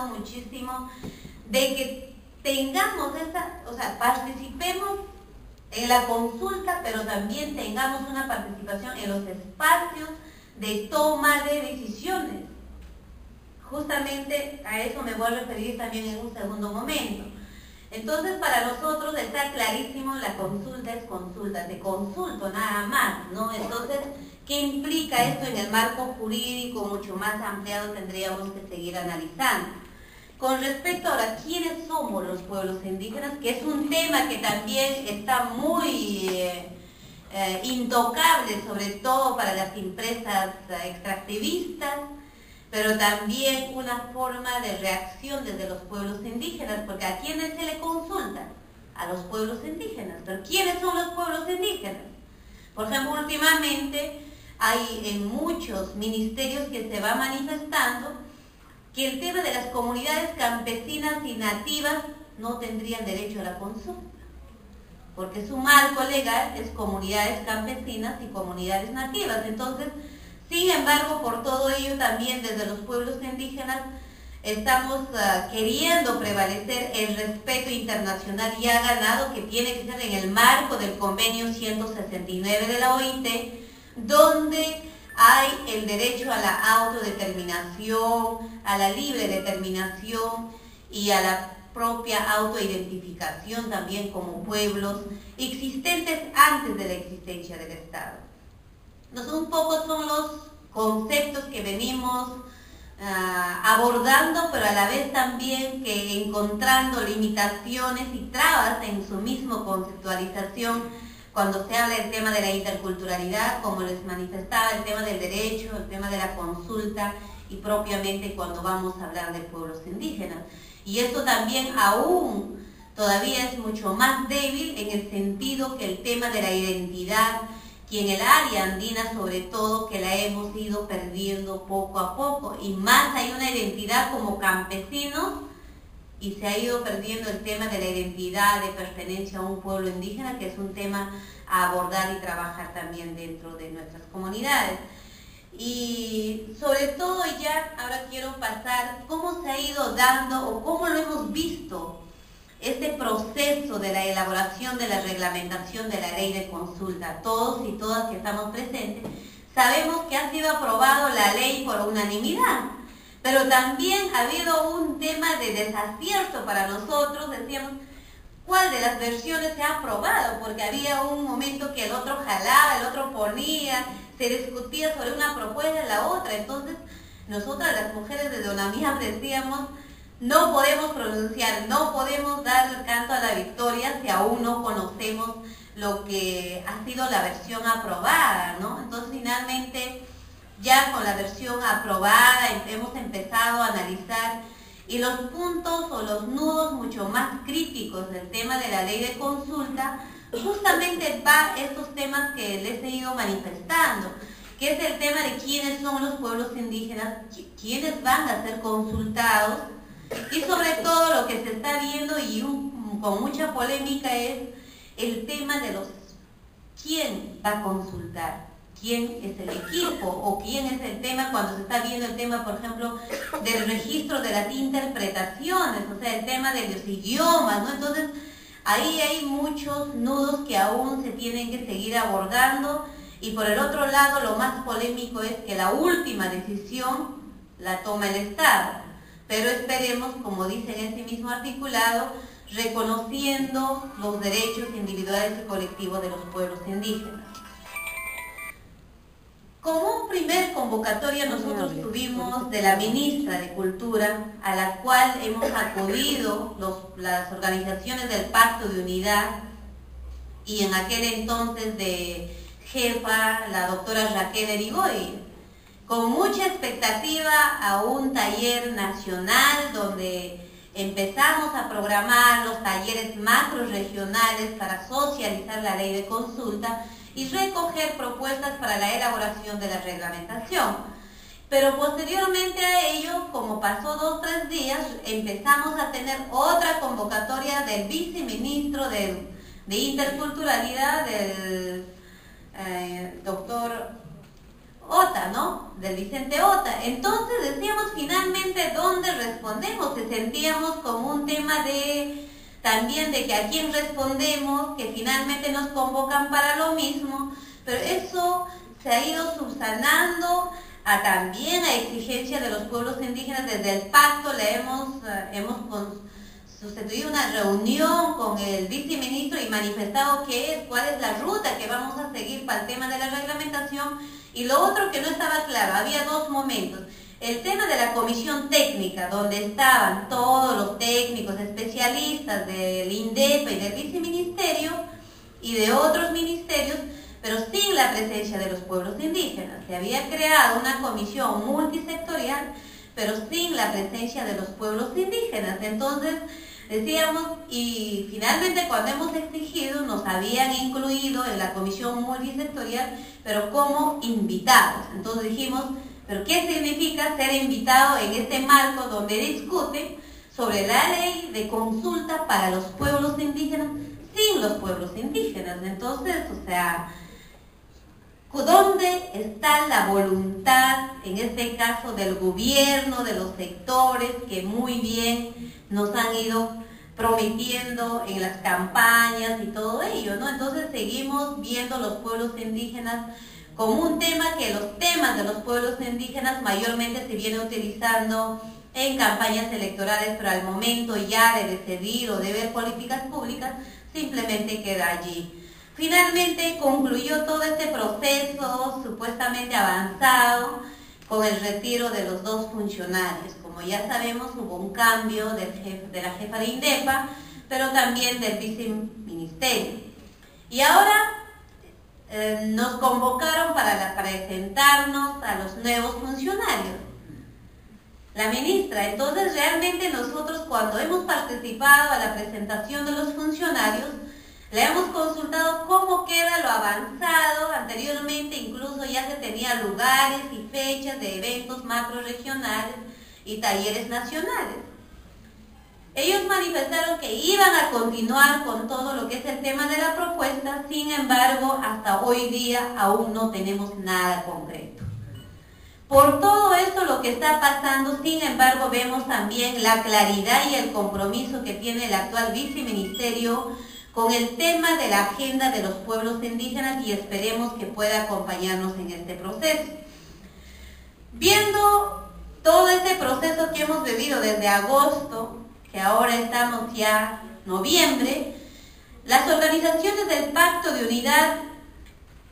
trabajado muchísimo de que tengamos participemos en la consulta, pero también tengamos una participación en los espacios de toma de decisiones. Justamente a eso me voy a referir también en un segundo momento. Entonces, para nosotros está clarísimo, la consulta es consulta, te consulto nada más, ¿no? Entonces, ¿qué implica esto en el marco jurídico mucho más ampliado? Tendríamos que seguir analizando. Con respecto ahora, ¿quiénes somos los pueblos indígenas? Que es un tema que también está muy intocable, sobre todo para las empresas extractivistas, pero también una forma de reacción desde los pueblos indígenas, porque ¿a quiénes se le consulta? A los pueblos indígenas. ¿Pero quiénes son los pueblos indígenas? Por ejemplo, últimamente hay en muchos ministerios que se va manifestando que el tema de las comunidades campesinas y nativas no tendrían derecho a la consulta, porque su marco legal es comunidades campesinas y comunidades nativas. Entonces, sin embargo, por todo ello también desde los pueblos indígenas estamos queriendo prevalecer el respeto internacional ya ganado, que tiene que ser en el marco del convenio 169 de la OIT, donde hay el derecho a la autodeterminación, a la libre determinación y a la propia autoidentificación también como pueblos existentes antes de la existencia del Estado. Entonces, un poco son los conceptos que venimos abordando, pero a la vez también que encontrando limitaciones y trabas en su misma conceptualización cuando se habla del tema de la interculturalidad, como les manifestaba, el tema del derecho, el tema de la consulta y propiamente cuando vamos a hablar de pueblos indígenas. Y esto también aún todavía es mucho más débil en el sentido que el tema de la identidad, que en el área andina sobre todo, que la hemos ido perdiendo poco a poco, y más hay una identidad como campesinos y se ha ido perdiendo el tema de la identidad de pertenencia a un pueblo indígena, que es un tema a abordar y trabajar también dentro de nuestras comunidades. Y sobre todo ya ahora quiero pasar cómo se ha ido dando o cómo lo hemos visto este proceso de la elaboración de la reglamentación de la ley de consulta. Todos y todas que estamos presentes sabemos que ha sido aprobado la ley por unanimidad, pero también ha habido un tema de desacierto para nosotros. Decíamos, ¿cuál de las versiones se ha aprobado? Porque había un momento que el otro jalaba, el otro ponía, se discutía sobre una propuesta y la otra. Entonces, nosotras las mujeres de Donamiab decíamos, no podemos pronunciar, no podemos dar el canto a la victoria si aún no conocemos lo que ha sido la versión aprobada, ¿no? Entonces, finalmente, ya con la versión aprobada hemos empezado a analizar, y los puntos o los nudos mucho más críticos del tema de la ley de consulta justamente va estos temas que les he ido manifestando, que es el tema de quiénes son los pueblos indígenas, quiénes van a ser consultados, y sobre todo lo que se está viendo y con mucha polémica es el tema de los quién va a consultar, quién es el equipo o quién es el tema cuando se está viendo el tema, por ejemplo, del registro de las interpretaciones, o sea, el tema de los idiomas, ¿no? Entonces, ahí hay muchos nudos que aún se tienen que seguir abordando, y por el otro lado, lo más polémico es que la última decisión la toma el Estado. Pero esperemos, como dice en ese mismo articulado, reconociendo los derechos individuales y colectivos de los pueblos indígenas. Como un primer convocatoria nosotros tuvimos de la ministra de Cultura, a la cual hemos acudido las organizaciones del Pacto de Unidad, y en aquel entonces de jefa la doctora Raquel Erigoy, con mucha expectativa a un taller nacional donde empezamos a programar los talleres macro-regionales para socializar la ley de consulta y recoger propuestas para la elaboración de la reglamentación. Pero posteriormente a ello, como pasó 2 o 3 días, empezamos a tener otra convocatoria del viceministro de Interculturalidad, del doctor Ota, ¿no? Del Vicente Ota. Entonces decíamos, finalmente, ¿dónde respondemos? sentíamos como un tema de también de que a quién respondemos, que finalmente nos convocan para lo mismo, pero eso se ha ido subsanando también a exigencia de los pueblos indígenas. Desde el pacto hemos sustituido una reunión con el viceministro y manifestado cuál es la ruta que vamos a seguir para el tema de la reglamentación. Y lo otro que no estaba claro, había dos momentos. El tema de la comisión técnica, donde estaban todos los técnicos especialistas del INDEPA y del viceministerio y de otros ministerios, pero sin la presencia de los pueblos indígenas. Se había creado una comisión multisectorial, pero sin la presencia de los pueblos indígenas. Entonces, decíamos, y finalmente cuando hemos exigido, nos habían incluido en la comisión multisectorial, pero como invitados. Entonces dijimos, ¿pero qué significa ser invitado en este marco donde discuten sobre la ley de consulta para los pueblos indígenas sin los pueblos indígenas? Entonces, o sea, ¿dónde está la voluntad, en este caso del gobierno, de los sectores que muy bien nos han ido prometiendo en las campañas y todo ello, ¿no? Entonces seguimos viendo los pueblos indígenas como un tema que los temas de los pueblos indígenas mayormente se viene utilizando en campañas electorales, pero al momento ya de decidir o de ver políticas públicas, simplemente queda allí. Finalmente concluyó todo este proceso supuestamente avanzado con el retiro de los dos funcionarios. Como ya sabemos, hubo un cambio de la jefa de INDEPA, pero también del viceministerio. Y ahora nos convocaron para presentarnos a los nuevos funcionarios. La ministra, entonces realmente nosotros cuando hemos participado a la presentación de los funcionarios, le hemos consultado cómo queda lo avanzado. Anteriormente incluso ya se tenía lugares y fechas de eventos macroregionales y talleres nacionales. Ellos manifestaron que iban a continuar con todo lo que es el tema de la propuesta, sin embargo, hasta hoy día aún no tenemos nada concreto. Por todo esto lo que está pasando, sin embargo, vemos también la claridad y el compromiso que tiene el actual viceministerio con el tema de la agenda de los pueblos indígenas y esperemos que pueda acompañarnos en este proceso. Viendo todo este proceso que hemos vivido desde agosto, que ahora estamos ya noviembre, las organizaciones del Pacto de Unidad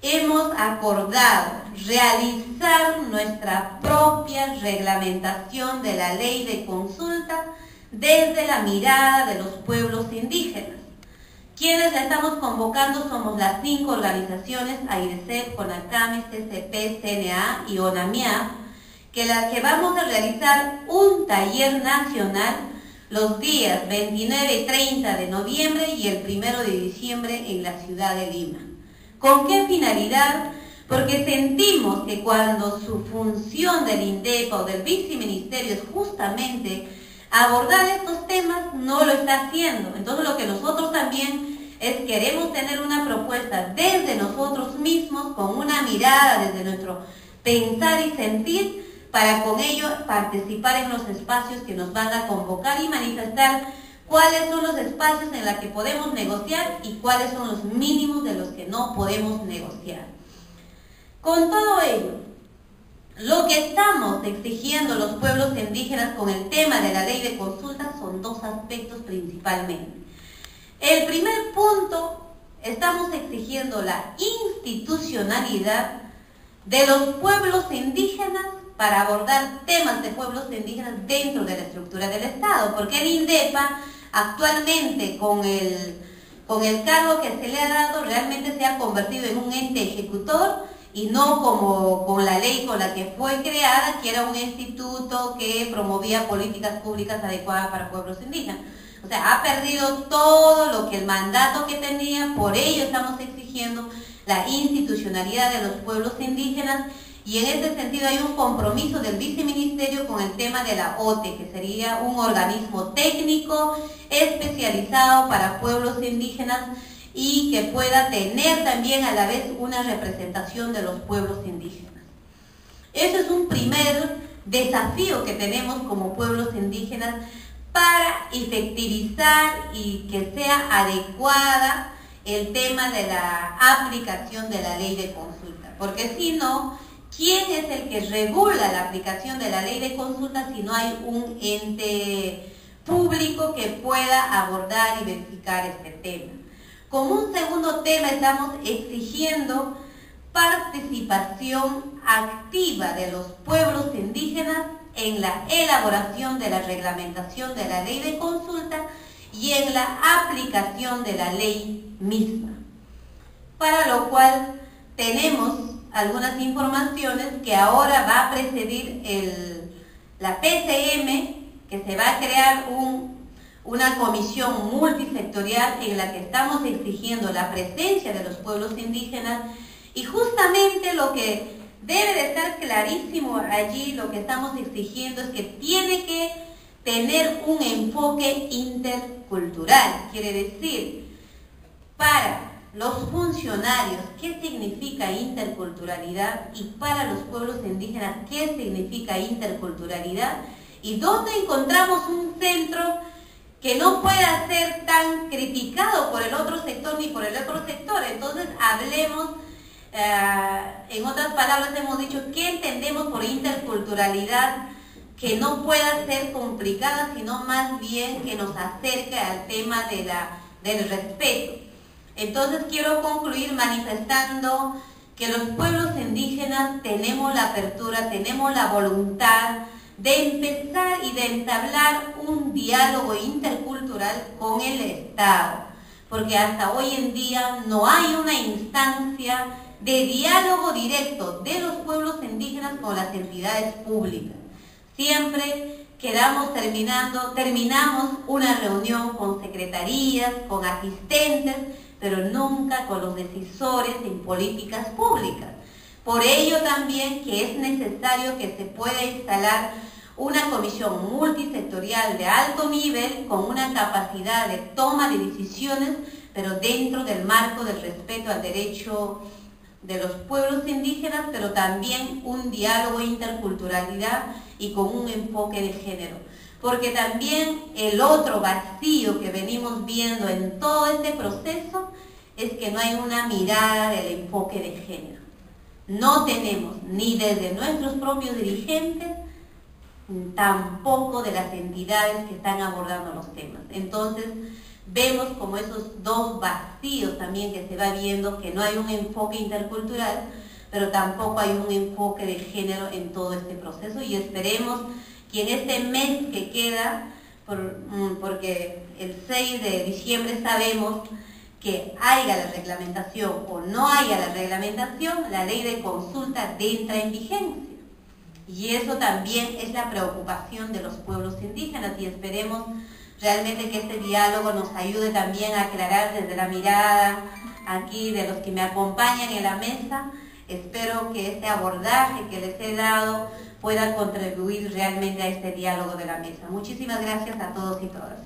hemos acordado realizar nuestra propia reglamentación de la ley de consulta desde la mirada de los pueblos indígenas. Quienes la estamos convocando somos las 5 organizaciones, AIDESEP, CONACAMES, TCP, CNA y ONAMIAP, que vamos a realizar un taller nacional los días 29 y 30 de noviembre y el 1 de diciembre en la ciudad de Lima. ¿Con qué finalidad? Porque sentimos que cuando su función del INDEPA o del viceministerio es justamente abordar estos temas, no lo está haciendo. Entonces lo que nosotros también queremos tener una propuesta desde nosotros mismos, con una mirada desde nuestro pensar y sentir, para con ello participar en los espacios que nos van a convocar y manifestar cuáles son los espacios en los que podemos negociar y cuáles son los mínimos de los que no podemos negociar. Con todo ello, lo que estamos exigiendo los pueblos indígenas con el tema de la ley de consulta son 2 aspectos principalmente. El primer punto, estamos exigiendo la institucionalidad de los pueblos indígenas para abordar temas de pueblos indígenas dentro de la estructura del Estado, porque el INDEPA actualmente con el cargo que se le ha dado realmente se ha convertido en un ente ejecutor y no como con la ley con la que fue creada, que era un instituto que promovía políticas públicas adecuadas para pueblos indígenas. O sea, ha perdido todo lo que el mandato que tenía, por ello estamos exigiendo la institucionalidad de los pueblos indígenas. Y en este sentido hay un compromiso del viceministerio con el tema de la OTE, que sería un organismo técnico especializado para pueblos indígenas y que pueda tener también a la vez una representación de los pueblos indígenas. Ese es un primer desafío que tenemos como pueblos indígenas para efectivizar y que sea adecuada el tema de la aplicación de la ley de consulta. Porque si no, ¿quién es el que regula la aplicación de la ley de consulta si no hay un ente público que pueda abordar y verificar este tema? Como un segundo tema estamos exigiendo participación activa de los pueblos indígenas en la elaboración de la reglamentación de la ley de consulta y en la aplicación de la ley misma. Para lo cual tenemos algunas informaciones que ahora va a precedir la PCM, que se va a crear una comisión multisectorial en la que estamos exigiendo la presencia de los pueblos indígenas, y justamente lo que debe de estar clarísimo allí, lo que estamos exigiendo es que tiene que tener un enfoque intercultural. Quiere decir, para los funcionarios, ¿qué significa interculturalidad? Y para los pueblos indígenas, ¿qué significa interculturalidad? Y dónde encontramos un centro que no pueda ser tan criticado por el otro sector ni por el otro sector. Entonces hablemos, en otras palabras hemos dicho, ¿qué entendemos por interculturalidad? Que no pueda ser complicada, sino más bien que nos acerque al tema del respeto. Entonces quiero concluir manifestando que los pueblos indígenas tenemos la apertura, tenemos la voluntad de empezar y de entablar un diálogo intercultural con el Estado, porque hasta hoy en día no hay una instancia de diálogo directo de los pueblos indígenas con las entidades públicas. Siempre terminamos una reunión con secretarías, con asistentes, pero nunca con los decisores en políticas públicas. Por ello también que es necesario que se pueda instalar una comisión multisectorial de alto nivel con una capacidad de toma de decisiones, pero dentro del marco del respeto al derecho de los pueblos indígenas, pero también un diálogo interculturalidad y con un enfoque de género. Porque también el otro vacío que venimos viendo en todo este proceso es que no hay una mirada del enfoque de género. No tenemos ni desde nuestros propios dirigentes, tampoco de las entidades que están abordando los temas. Entonces vemos como esos dos vacíos también que se va viendo, que no hay un enfoque intercultural, pero tampoco hay un enfoque de género en todo este proceso, y esperemos que en este mes que queda, porque el 6 de diciembre sabemos que haya la reglamentación o no haya la reglamentación, la ley de consulta entra en vigencia. Y eso también es la preocupación de los pueblos indígenas, y esperemos realmente que este diálogo nos ayude también a aclarar desde la mirada aquí de los que me acompañan en la mesa. Espero que este abordaje que les he dado pueda contribuir realmente a este diálogo de la mesa. Muchísimas gracias a todos y todas.